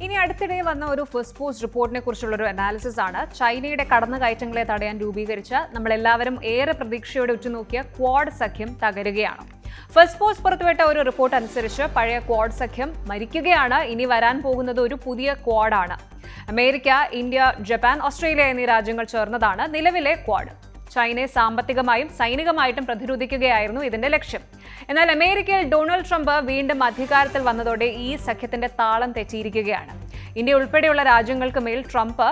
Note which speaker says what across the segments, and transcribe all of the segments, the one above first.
Speaker 1: ഇനി അടുത്തിടെ വന്ന ഒരു ഫസ്റ്റ് പോസ്റ്റ് റിപ്പോർട്ടിനെ കുറിച്ചുള്ള ഒരു അനാലിസിസ് ആണ്. ചൈനയുടെ കടന്നുകയറ്റങ്ങളെ തടയാൻ രൂപീകരിച്ച നമ്മളെല്ലാവരും ഏറെ പ്രതീക്ഷയോടെ ഉറ്റുനോക്കിയ ക്വാഡ് സഖ്യം തകരുകയാണ്. ഫസ്റ്റ് പോസ്റ്റ് പുറത്തുവിട്ട ഒരു റിപ്പോർട്ട് അനുസരിച്ച് പഴയ ക്വാഡ് സഖ്യം മരിക്കുകയാണ്. ഇനി വരാൻ പോകുന്നത് ഒരു പുതിയ ക്വാഡാണ്. അമേരിക്ക, ഇന്ത്യ, ജപ്പാൻ, ഓസ്ട്രേലിയ എന്നീ രാജ്യങ്ങൾ ചേർന്നതാണ് നിലവിലെ ക്വാഡ്. ചൈനയെ സാമ്പത്തികമായും സൈനികമായിട്ടും പ്രതിരോധിക്കുകയായിരുന്നു ഇതിന്റെ ലക്ഷ്യം. എന്നാൽ അമേരിക്കയിൽ ഡൊണാൾഡ് ട്രംപ് വീണ്ടും അധികാരത്തിൽ വന്നതോടെ ഈ സഖ്യത്തിന്റെ താളം തെറ്റിയിരിക്കുകയാണ്. ഇന്ത്യ ഉൾപ്പെടെയുള്ള രാജ്യങ്ങൾക്ക് മേൽ ട്രംപ്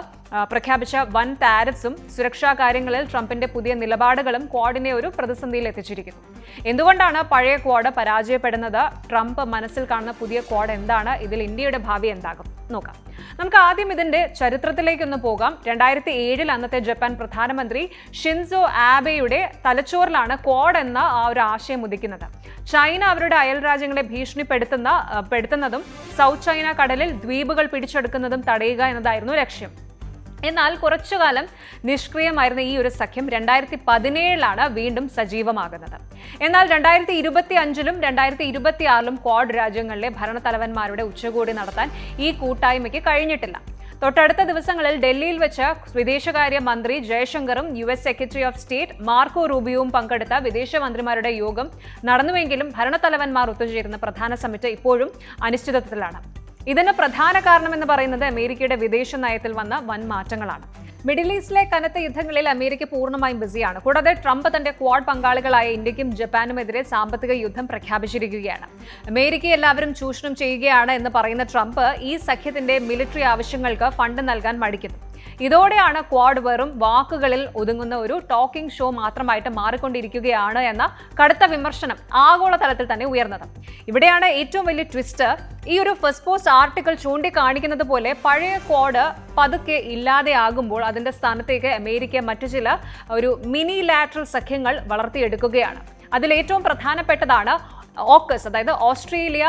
Speaker 1: പ്രഖ്യാപിച്ച വൻ താരിഫ്സും സുരക്ഷാ കാര്യങ്ങളിൽ ട്രംപിന്റെ പുതിയ നിലപാടുകളും ക്വാഡിനെ ഒരു പ്രതിസന്ധിയിൽ എത്തിച്ചിരിക്കുന്നു. എന്തുകൊണ്ടാണ് പഴയ ക്വാഡ് പരാജയപ്പെടുന്നത്? ട്രംപ് മനസ്സിൽ കാണുന്ന പുതിയ ക്വാഡ് എന്താണ്? ഇതിൽ ഇന്ത്യയുടെ ഭാവി എന്താകും? നോക്കാം. നമുക്ക് ആദ്യം ഇതിന്റെ ചരിത്രത്തിലേക്കൊന്ന് പോകാം. 2007 അന്നത്തെ ജപ്പാൻ പ്രധാനമന്ത്രി ഷിൻസോ ആബെയുടെ തലച്ചോറിലാണ് ക്വാഡ് എന്ന ആ ഒരു ആശയം ഉദിക്കുന്നത്. ചൈന അവരുടെ അയൽ രാജ്യങ്ങളെ ഭീഷണിപ്പെടുത്തുന്നതും സൗത്ത് ചൈന കടലിൽ ദ്വീപുകൾ പിടിച്ചെടുക്കുന്നതും തടയുക എന്നതായിരുന്നു ലക്ഷ്യം. എന്നാൽ കുറച്ചുകാലം നിഷ്ക്രിയമായിരുന്ന ഈ ഒരു സഖ്യം 2017 വീണ്ടും സജീവമാകുന്നത്. എന്നാൽ 2025 2026 ക്വാഡ് രാജ്യങ്ങളിലെ ഭരണത്തലവന്മാരുടെ ഉച്ചകോടി നടത്താൻ ഈ കൂട്ടായ്മയ്ക്ക് കഴിഞ്ഞിട്ടില്ല. തൊട്ടടുത്ത ദിവസങ്ങളിൽ ഡൽഹിയിൽ വെച്ച് വിദേശകാര്യ മന്ത്രി ജയശങ്കറും US secretary of state Marco റൂബിയോയും പങ്കെടുത്ത വിദേശമന്ത്രിമാരുടെ യോഗം നടന്നുവെങ്കിലും ഭരണത്തലവന്മാർ ഒത്തുചേരുന്ന പ്രധാന സമ്മിറ്റ് ഇപ്പോഴും അനിശ്ചിതത്വത്തിലാണ്. ഇതിന് പ്രധാന കാരണമെന്ന് പറയുന്നത് അമേരിക്കയുടെ വിദേശ നയത്തിൽ വന്ന വൻ മാറ്റങ്ങളാണ്. മിഡിൽ ഈസ്റ്റിലെ കനത്ത യുദ്ധങ്ങളിൽ അമേരിക്ക പൂർണ്ണമായും ബിസിയാണ്. കൂടാതെ ട്രംപ് തന്റെ ക്വാഡ് പങ്കാളികളായ ഇന്ത്യക്കും ജപ്പാനുമെതിരെ സാമ്പത്തിക യുദ്ധം പ്രഖ്യാപിച്ചിരിക്കുകയാണ്. അമേരിക്കയെ എല്ലാവരും ചൂഷണം ചെയ്യുകയാണ് എന്ന് പറയുന്ന ട്രംപ് ഈ സഖ്യത്തിന്റെ മിലിറ്ററി ആവശ്യങ്ങൾക്ക് ഫണ്ട് നൽകാൻ മടിക്കുന്നു. ഇതോടെയാണ് ക്വാഡ് വെറും വാക്കുകളിൽ ഒതുങ്ങുന്ന ഒരു ടോക്കിംഗ് ഷോ മാത്രമായിട്ട് മാറിക്കൊണ്ടിരിക്കുകയാണ് എന്ന കടുത്ത വിമർശനം ആഗോളതലത്തിൽ തന്നെ ഉയർന്നത്. ഇവിടെയാണ് ഏറ്റവും വലിയ ട്വിസ്റ്റ്. ഈ ഒരു ഫസ്റ്റ് പോസ്റ്റ് ആർട്ടിക്കിൾ ചൂണ്ടിക്കാണിക്കുന്നത് പോലെ പഴയ ക്വാഡ് പതുക്കെ ഇല്ലാതെയാകുമ്പോൾ അതിന്റെ സ്ഥാനത്തേക്ക് അമേരിക്ക മറ്റു ചില ഒരു മിനി ലാറ്ററൽ സഖ്യങ്ങൾ വളർത്തിയെടുക്കുകയാണ്. അതിൽ ഏറ്റവും പ്രധാനപ്പെട്ടതാണ് ഓക്കസ്, അതായത് ഓസ്ട്രേലിയ,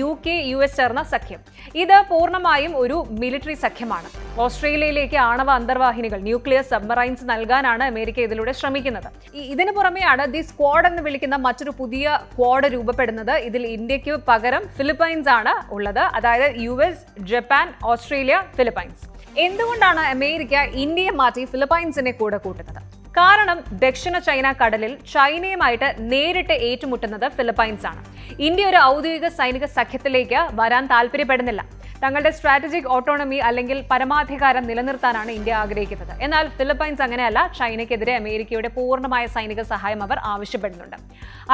Speaker 1: UK, US ചേർന്ന സഖ്യം. ഇത് പൂർണ്ണമായും ഒരു മിലിറ്ററി സഖ്യമാണ്. ഓസ്ട്രേലിയയിലേക്ക് ആണവ അന്തർവാഹിനികൾ, ന്യൂക്ലിയർ സബ്മറൈൻസ് നൽകാനാണ് അമേരിക്ക ഇതിലൂടെ ശ്രമിക്കുന്നത്. ഇതിനു പുറമെയാണ് ദി സ്ക്വാഡ് എന്ന് വിളിക്കുന്ന മറ്റൊരു പുതിയ ക്വാഡ് രൂപപ്പെടുന്നത്. ഇതിൽ ഇന്ത്യക്ക് പകരം ഫിലിപ്പൈൻസ് ആണ് ഉള്ളത്. അതായത് US, ജപ്പാൻ, ഓസ്ട്രേലിയ, ഫിലിപ്പൈൻസ്. എന്തുകൊണ്ടാണ് അമേരിക്ക ഇന്ത്യയെ മാറ്റി ഫിലിപ്പൈൻസിനെ കൂടെ കൂട്ടുന്നത്? കാരണം ദക്ഷിണ ചൈന കടലിൽ ചൈനയുമായിട്ട് നേരിട്ട് ഏറ്റുമുട്ടുന്നത് ഫിലിപ്പൈൻസ് ആണ്. ഇന്ത്യ ഒരു ഔദ്യോഗിക സൈനിക സഖ്യത്തിലേക്ക് വരാൻ താല്പര്യപ്പെടുന്നില്ല. തങ്ങളുടെ സ്ട്രാറ്റജിക് ഓട്ടോണമി അല്ലെങ്കിൽ പരമാധികാരം നിലനിർത്താനാണ് ഇന്ത്യ ആഗ്രഹിക്കുന്നത്. എന്നാൽ ഫിലിപ്പൈൻസ് അങ്ങനെയല്ല. ചൈനയ്ക്കെതിരെ അമേരിക്കയുടെ പൂർണ്ണമായ സൈനിക സഹായം അവർ ആവശ്യപ്പെടുന്നുണ്ട്.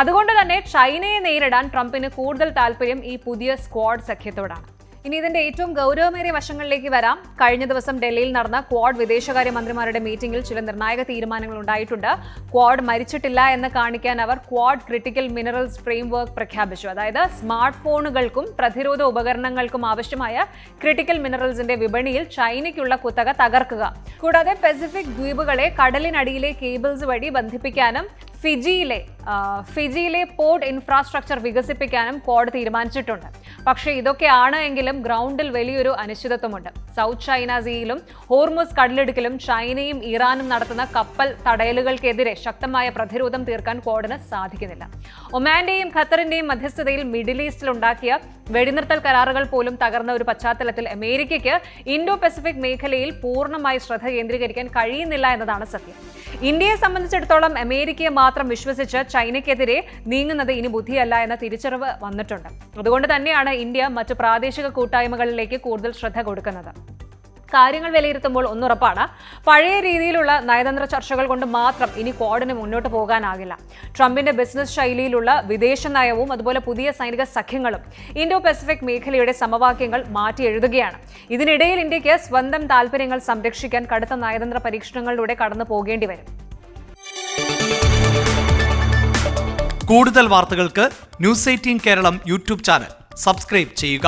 Speaker 1: അതുകൊണ്ട് തന്നെ ചൈനയെ നേരിടാൻ ട്രംപിന് കൂടുതൽ താല്പര്യം ഈ പുതിയ സ്ക്വാഡ് സഖ്യത്തോടാണ്. ഇനി ഇതിന്റെ ഏറ്റവും ഗൗരവമേറിയ വശങ്ങളിലേക്ക് വരാം. കഴിഞ്ഞ ദിവസം ഡൽഹിയിൽ നടന്ന ക്വാഡ് വിദേശകാര്യ മന്ത്രിമാരുടെ മീറ്റിംഗിൽ ചില നിർണായക തീരുമാനങ്ങൾ ഉണ്ടായിട്ടുണ്ട്. ക്വാഡ് മരിച്ചിട്ടില്ല എന്ന് കാണിക്കാൻ അവർ ക്വാഡ് ക്രിട്ടിക്കൽ മിനറൽസ് ഫ്രെയിംവർക്ക് പ്രഖ്യാപിച്ചു. അതായത് സ്മാർട്ട് ഫോണുകൾക്കും പ്രതിരോധ ഉപകരണങ്ങൾക്കും ആവശ്യമായ ക്രിട്ടിക്കൽ മിനറൽസിന്റെ വിപണിയിൽ ചൈനയ്ക്കുള്ള കുത്തക തകർക്കുക. കൂടാതെ പസഫിക് ദ്വീപുകളെ കടലിനടിയിലെ കേബിൾസ് വഴി ബന്ധിപ്പിക്കാനും ഫിജിയിലെ പോർട്ട് ഇൻഫ്രാസ്ട്രക്ചർ വികസിപ്പിക്കാനും ക്വാഡ് തീരുമാനിച്ചിട്ടുണ്ട്. പക്ഷേ ഇതൊക്കെയാണ് എങ്കിലും ഗ്രൗണ്ടിൽ വലിയൊരു അനിശ്ചിതത്വമുണ്ട്. സൗത്ത് ചൈന സീയിലും ഹോർമുസ് കടലിടുക്കിലും ചൈനയും ഇറാനും നടത്തുന്ന കപ്പൽ തടയലുകൾക്കെതിരെ ശക്തമായ പ്രതിരോധം തീർക്കാൻ ക്വാഡിന് സാധിക്കുന്നില്ല. ഒമാന്റെയും ഖത്തറിന്റെയും മധ്യസ്ഥതയിൽ മിഡിൽ ഈസ്റ്റിൽ ഉണ്ടാക്കിയ വെടിനിർത്തൽ കരാറുകൾ പോലും തകർന്ന ഒരു പശ്ചാത്തലത്തിൽ അമേരിക്കയ്ക്ക് ഇൻഡോ പസഫിക് മേഖലയിൽ പൂർണ്ണമായി ശ്രദ്ധ കേന്ദ്രീകരിക്കാൻ കഴിയുന്നില്ല എന്നതാണ് സത്യം. ഇന്ത്യയെ സംബന്ധിച്ചിടത്തോളം അമേരിക്കയെ മാത്രം വിശ്വസിച്ച് ചൈനയ്ക്കെതിരെ നീങ്ങുന്നത് ഇനി ബുദ്ധിയല്ല എന്ന തിരിച്ചറിവ് വന്നിട്ടുണ്ട്. അതുകൊണ്ട് തന്നെയാണ് ഇന്ത്യ മറ്റു പ്രാദേശിക കൂട്ടായ്മകളിലേക്ക് കൂടുതൽ ശ്രദ്ധ കൊടുക്കുന്നത്. കാര്യങ്ങൾ വിലയിരുത്തുമ്പോൾ ഒന്നുറപ്പാണ്, പഴയ രീതിയിലുള്ള നയതന്ത്ര ചർച്ചകൾ കൊണ്ട് മാത്രം ഇനി ക്വാഡിന് മുന്നോട്ട് പോകാനാകില്ല. ട്രംപിന്റെ ബിസിനസ് ശൈലിയിലുള്ള വിദേശ നയവും അതുപോലെ പുതിയ സൈനിക സഖ്യങ്ങളും ഇൻഡോ പസഫിക് മേഖലയുടെ സമവാക്യങ്ങൾ മാറ്റി എഴുതുകയാണ്. ഇതിനിടയിൽ ഇന്ത്യക്ക് സ്വന്തം താൽപര്യങ്ങൾ സംരക്ഷിക്കാൻ കടുത്ത നയതന്ത്ര പരീക്ഷണങ്ങളിലൂടെ കടന്നു പോകേണ്ടി വരും.
Speaker 2: കൂടുതൽ വാർത്തകൾക്ക് News 18 Keralam YouTube channel subscribe ചെയ്യുക.